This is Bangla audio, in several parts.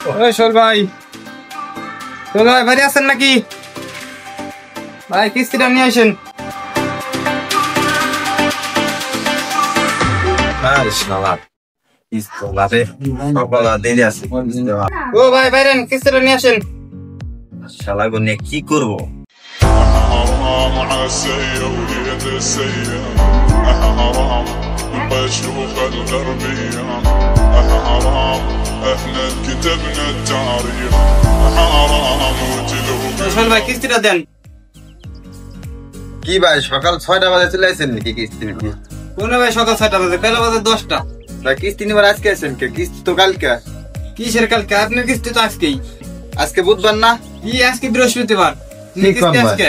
ওই শোল ভাই বাড়ি আছেন নাকি? ভাই কিস্তিটা নিয়ে আসেন। ও ভাই বাইরেন, কিস্তিটা নিয়ে আসেন। শালা গো নিয়ে কি করবো? শোল ভাই কিস্তিটা দেন। কি ভাই সকাল 6টা বাজে চলে আসেন নাকি কিস্তি নিতে? কোন ভাই সকাল 6টা বাজে, বেলা বাজে 10টা। ভাই কিস্তি নিবার আজকে আসেন কে? কিস্তি তো কালকে। কিসের কালকে? আপনার কিস্তি তো আজকেই। আজকে বুধবার না? কি আজকে বৃহস্পতিবার? কিস্তি আজকে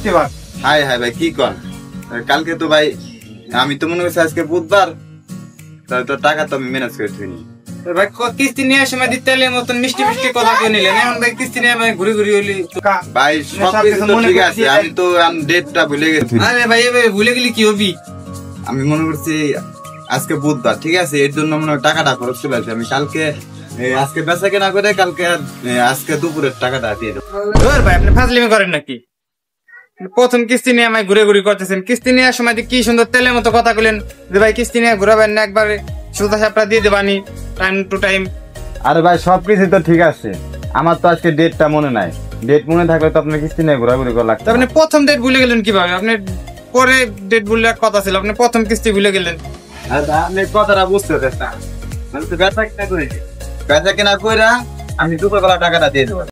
কি বার? হাই হাই ভাই কি কন, কালকে তো ভাই আমি তো মনে করছি আজকে বুধবার, তাহলে তো টাকা তো আমি ম্যানেজ করে থুইনি। ভাই কিস্তি নিয়ে সময় দিতে মতন মিষ্টি মিষ্টি কথা কই নিলেন, এখন ভাই কিস্তি নিয়ে ভাই ঘুরি ঘুরি হইলি। ভাই সবকিছু তো ঠিক আছে, আমি তো ডেটটা ভুলে গেছি। আরে ভাই এভাবে ভুলে গেলি কি হবি? আমি মনে করছি আজকে বুধবার, ঠিক আছে, এর জন্য মনে হয় টাকাটা খরচ চলে আসবে। আমি কালকে আজকে বেচা কেনা করে কালকে আজকে দুপুরের টাকাটা দিয়ে দেবো। ভাই আপনি ফাজলিমি করেন নাকি? প্রথম কিস্তি নিয়ে আমায় ঘুরে ঘুরি করতেছেন। কিস্তি নেওয়ার সময় কি সুন্দর তেলের মতো কথা বলেন যে ভাই কিস্তি নিয়ে ঘুরাবেন না, একবারে সুদা সাপটা দিয়ে দেবানি টাইম টু টাইম। আরে ভাই সবকিছু তো ঠিক আছে, আমার তো আজকে ডেটটা মনে নাই। ডেট মনে থাকলে তো আপনার কিস্তি নিয়ে ঘোরাঘুরি করা লাগতো। আপনি প্রথম ডেট ভুলে গেলেন কিভাবে? আপনি পরে ডেট ভুলে কথা ছিল, আপনি প্রথম কিস্তি ভুলে গেলেন। আপনি কথাটা বুঝতে পারছেন, আমি তো বেচা কেনা করেছি, বেচা কেনা করে আমি দুপুরবেলা টাকাটা দিয়ে দেবো।